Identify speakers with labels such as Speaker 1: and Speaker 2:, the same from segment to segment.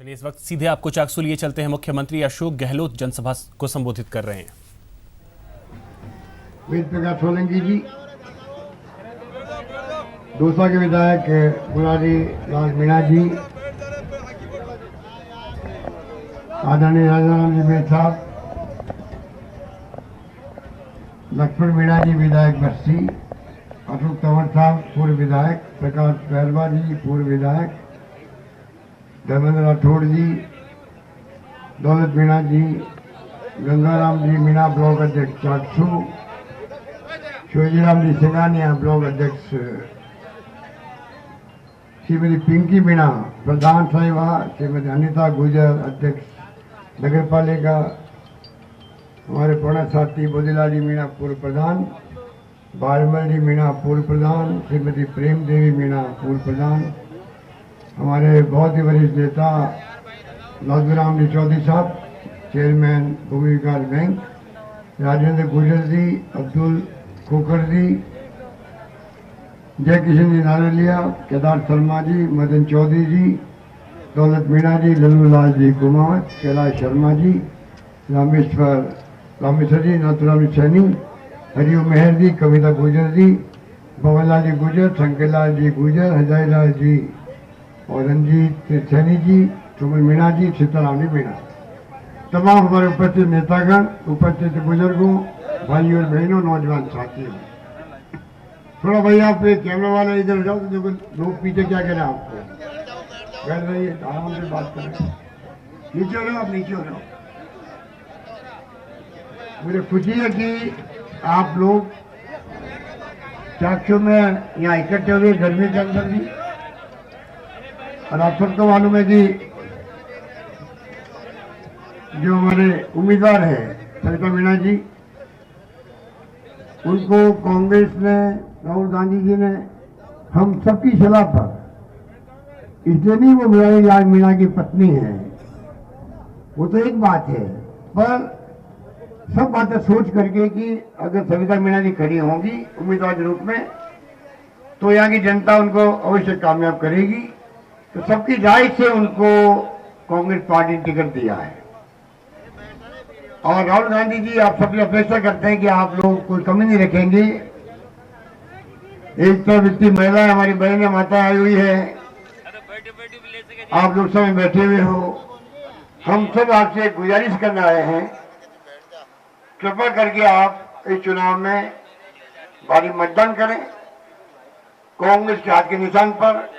Speaker 1: चलिए इस वक्त सीधे आपको चाकसू लिए चलते हैं। मुख्यमंत्री अशोक गहलोत जनसभा को संबोधित कर रहे हैं।
Speaker 2: वेद प्रकाश सोलंकी जी, दौसा के विधायक मुरारी लाल मीणा जी, आदरणीय राजाराम जी मेहता साहब, लक्ष्मण मीणा जी विधायक बस्ती, अशोक तंवर साहब पूर्व विधायक, प्रकाश पहलवा जी पूर्व विधायक, धर्मेंद्र राठौड़ जी, दौलत मीणा जी, गंगाराम जी मीणा ब्लॉक अध्यक्ष चाकसू, शिवजीराम जी सिंगानिया ब्लॉक अध्यक्ष, श्रीमती पिंकी मीणा प्रधान साहिबा, श्रीमती अनिता गुजर अध्यक्ष नगर पालिका, हमारे पुराना साथी बोधीलाल जी मीणा पूर्व प्रधान, बालमल जी मीणा पूर्व प्रधान, श्रीमती प्रेम देवी मीणा पूर्व प्रधान, हमारे बहुत ही वरिष्ठ नेता नाथुराम जी चौधरी साहब चेयरमैन भूमि विकास बैंक, राजेंद्र गुजर जी, अब्दुल खोखर जी, जय किशन जी नारलिया, केदार शर्मा जी, मदन चौधरी जी, दौलत मीणा जी, लल्लूलाल जी कुमार, कैलाश शर्मा जी, रामेश्वर जी, नाथुराम जी सैनी, हरिओम मेहर जी, कविता गुजर जी, भवनलाल जी गुजर, शंकरलाल जी गुजर, हजारीलाल जी और रंजीत सैनी जी, सुमन मीणा जी, सीताराम जी मीणा, तमाम हमारे उपस्थित नेतागण, उपस्थित बुजुर्गों, भाई और बहनों, नौजवान साथियों, थोड़ा भाई आप कैमरा वाला इधर जाओ तो देखो लोग पीछे क्या कह रहे हैं आपको। बैठ रहिए, आराम से बात करें। नीचे हो रहे हो आप, नीचे हो रहे हो। मुझे खुशी है कि आप लोग चाकसू में यहाँ इकट्ठे हुए गर्मी के अंदर भी, और आप सबको मालूम है कि जो हमारे उम्मीदवार है सविता मीणा जी, उनको कांग्रेस ने, राहुल गांधी जी ने हम सबकी सलाह पर, इसलिए नहीं वो मुरारी लाल मीणा की पत्नी है, वो तो एक बात है, पर सब बातें सोच करके कि अगर सविता मीणा जी खड़ी होंगी उम्मीदवार के रूप में तो यहाँ की जनता उनको अवश्य कामयाब करेगी, तो सबकी राय से उनको कांग्रेस पार्टी ने टिकट दिया है। और राहुल गांधी जी आप सबसे अपेक्षा करते हैं कि आप लोग कोई कमी नहीं रखेंगे। एक तो इतनी महिलाएं हमारी बहनें माता आई हुई है, आप लोग सब बैठे हुए हो, हम सब आपसे गुजारिश करने आए हैं, कृपा करके आप इस चुनाव में भारी मतदान करें कांग्रेस के हाथ के निशान पर।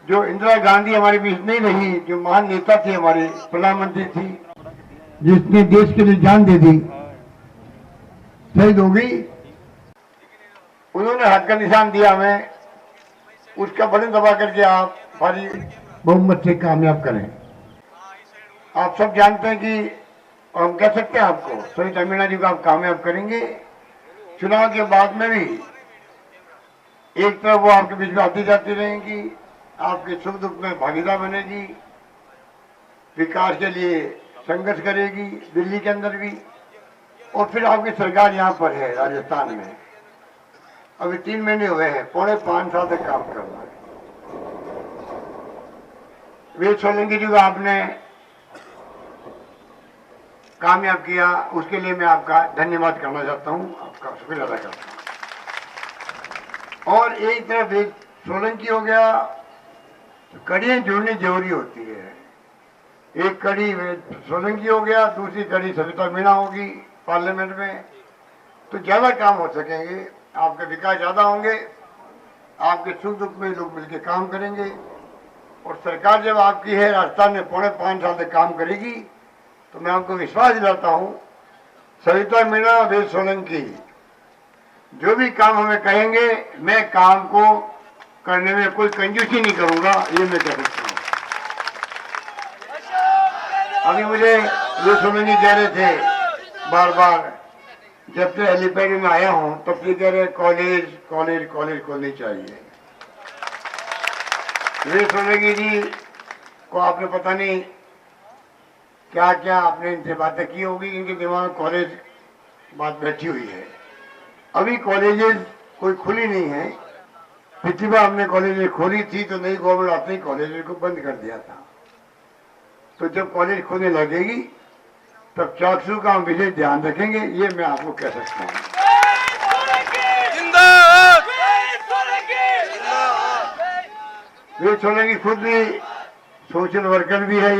Speaker 2: जो इंदिरा गांधी हमारे बीच नहीं रही, जो महान नेता थी, हमारी प्रधानमंत्री थी, जिसने देश के लिए जान दे दी, शहीद हो गई, उन्होंने हाथ का निशान दिया हमें, उसका बटन दबा करके आप भारी बहुमत से कामयाब करें। आप सब जानते हैं कि हम कह सकते हैं आपको, सविता मीणा जी को आप कामयाब करेंगे। चुनाव के बाद में भी एक तरफ वो आपके बीच में आती जाती रहेंगी, आपके सुख दुख में भागीदार बनेगी, विकास के लिए संघर्ष करेगी दिल्ली के अंदर भी, और फिर आपकी सरकार यहाँ पर है राजस्थान में, अभी 3 महीने हुए हैं, 4.5 साल तक काम कर रहा है। वेद सोलंकी जी को आपने कामयाब किया, उसके लिए मैं आपका धन्यवाद करना चाहता हूँ, आपका शुक्रिया अदा करता हूँ। और एक तरफ वेद सोलंकी हो गया, तो कड़ियाँ जोड़नी जरूरी होती है। एक कड़ी सोलंकी हो गया, दूसरी कड़ी सविता मीणा होगी पार्लियामेंट में, तो ज्यादा काम हो सकेंगे, आपके विकास ज्यादा होंगे, आपके सुख दुख में लोग मिलकर काम करेंगे, और सरकार जब आपकी है राजस्थान में 4.5 साल तक काम करेगी, तो मैं आपको विश्वास दिलाता हूं सविता मीणा, वेद सोलंकी जो भी काम हमें कहेंगे, मैं काम को करने में कोई कंजूसी नहीं करूंगा, ये मैं कह सकता हूँ। अभी मुझे वेद सोलंकी कह रहे थे बार बार, जब से हेलीपैड में आया हूं तब से कह रहे कॉलेज कॉलेज कॉलेज खोलनी चाहिए। वेद सोलंकी जी को आपने पता नहीं क्या क्या आपने इनसे बातें की होगी, इनके दिमाग में कॉलेज बात बैठी हुई है। अभी कॉलेजेस कोई खुली नहीं है, पिछली बार हमने कॉलेज खोली थी तो नई गवर्नमेंट आते ही कॉलेज को बंद कर दिया था। तो जब कॉलेज खुलने लगेगी तब चाकसू का हम विशेष ध्यान रखेंगे, ये मैं आपको कह सकता हूँ। वीर सोलंकी खुद भी सोशल वर्कर भी है,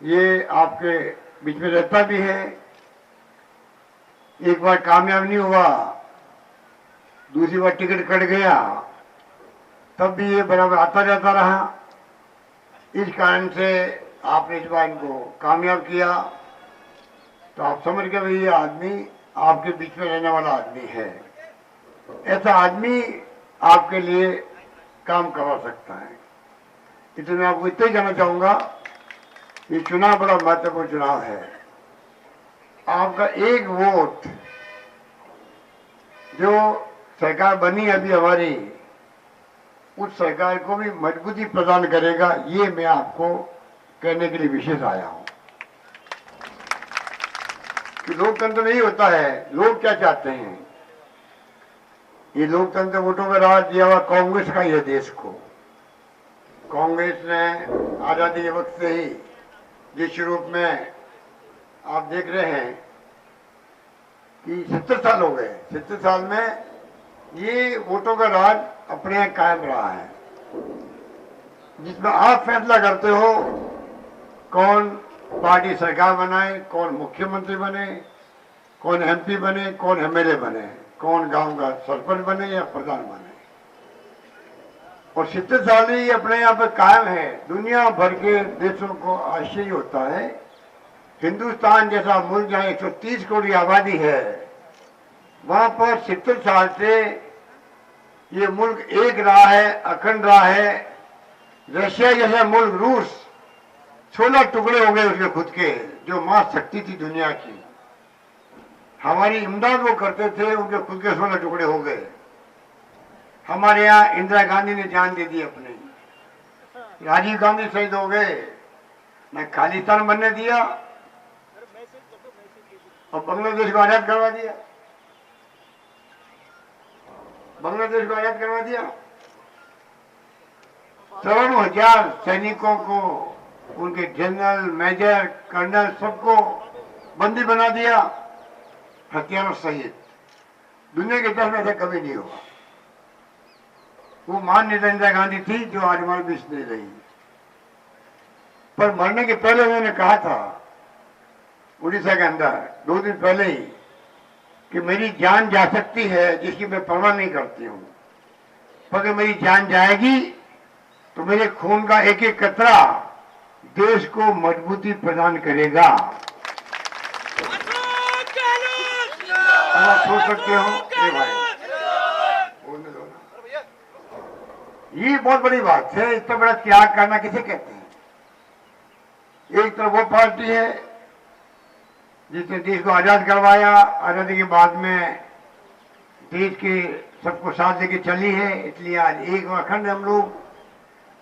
Speaker 2: ये आपके बीच में रहता भी है। एक बार कामयाब नहीं हुआ, दूसरी बार टिकट कट गया, तब भी ये बराबर आता जाता रहा। इस कारण से आपने इस बार इनको कामयाब किया, तो आप समझ के भाई ये आदमी आपके बीच में रहने वाला आदमी है। ऐसा आदमी आपके लिए काम करवा सकता है। इसलिए मैं आपको इतना ही कहना चाहूंगा, ये चुनाव बड़ा महत्वपूर्ण चुनाव है। आपका एक वोट जो सरकार बनी अभी हमारी, उस सरकार को भी मजबूती प्रदान करेगा, ये मैं आपको कहने के लिए विशेष आया हूं। कि लोकतंत्र नहीं होता है, लोग क्या चाहते हैं। ये लोकतंत्र वोटों का राज दिया हुआ कांग्रेस का ही है देश को। कांग्रेस ने आजादी के वक्त से ही जिस रूप में आप देख रहे हैं कि 70 साल हो गए, 70 साल में ये वोटों का राज अपने यहाँ कायम रहा है, जिसमें आप फैसला करते हो कौन पार्टी सरकार बनाए, कौन मुख्यमंत्री बने, कौन एमपी बने, कौन एमएलए बने, कौन गांव का सरपंच बने या प्रधान बने। और 70 साल ही अपने यहाँ पर कायम है। दुनिया भर के देशों को आश्चर्य होता है, हिंदुस्तान जैसा मुल्क जहाँ 130 करोड़ आबादी है, वहां पर 70 साल से ये मुल्क एक रहा है, अखंड रहा है। रशिया जैसा मुल्क, रूस 16 टुकड़े हो गए उसके खुद के, जो महाशक्ति थी दुनिया की। हमारी इमदाद वो करते थे, उनके खुद के 16 टुकड़े हो गए। हमारे यहाँ इंदिरा गांधी ने जान दे दी अपनी, राजीव गांधी शहीद हो गए, न खालिस्तान बनने दिया और बांग्लादेश को आजाद करवा दिया। बांग्लादेश को आजाद करवा दिया। 54,000 सैनिकों को, उनके जनरल, मेजर, कर्नल सबको बंदी बना दिया, हथियारों सहित। दुनिया के इतिहास में ऐसा कभी नहीं हुआ। वो महान नेता इंदिरा गांधी थी जो आज हमारे बीच नहीं रही। पर मरने के पहले उन्होंने कहा था उड़ीसा के अंदर 2 दिन पहले ही कि मेरी जान जा सकती है जिसकी मैं परवाह नहीं करती हूं, पर अगर मेरी जान जाएगी तो मेरे खून का एक एक कतरा देश को मजबूती प्रदान करेगा। आप सोच सकते हो ये भाई, ये बहुत बड़ी बात है। इतना बड़ा त्याग करना किसे कहते हैं। एक तरफ वो पार्टी है जिसने देश को आजाद करवाया, आजादी के बाद में देश के सबको साथ लेके चली है, इसलिए आज एक अखंड हम लोग।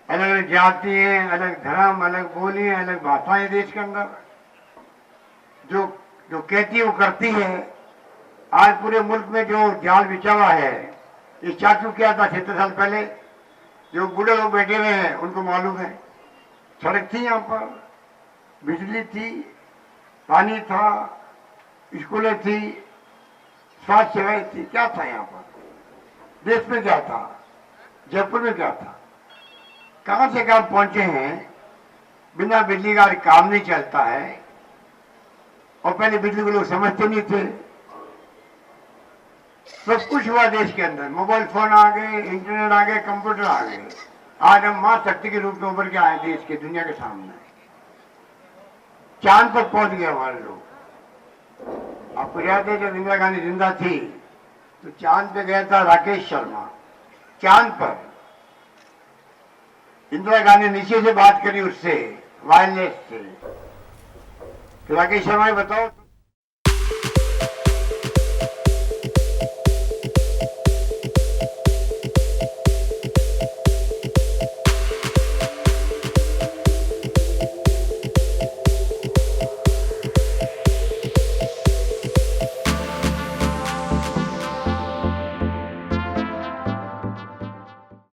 Speaker 2: अलग अलग जाति हैं, अलग धर्म, अलग बोली हैं, अलग भाषाएं देश के अंदर। जो कहती है वो करती है। आज पूरे मुल्क में जो जाल बिछा हुआ है, ये चाचू क्या था 70 साल पहले, जो बूढ़े लोग बैठे हुए हैं उनको मालूम है। सड़क थी यहाँ पर, बिजली थी, पानी था, स्कूलें थी, स्वास्थ्य सेवाएं थी, क्या था यहाँ पर। देश में क्या था, जयपुर में क्या था, कहां से कहां पहुंचे हैं। बिना बिजली का काम नहीं चलता है, और पहले बिजली को लोग समझते नहीं थे। सब कुछ हुआ देश के अंदर, मोबाइल फोन आ गए, इंटरनेट आ गए, कंप्यूटर आ गए। आज हम मां शक्ति के रूप में उभर के आए देश के, दुनिया के सामने। चांद पर पहुंच गए हमारे लोग। आपको याद है जब इंदिरा गांधी जिंदा थी तो चांद पे गया था राकेश शर्मा। चांद पर इंदिरा गांधी नीचे से बात करी उससे, वायरलेस से। राकेश शर्मा बताओ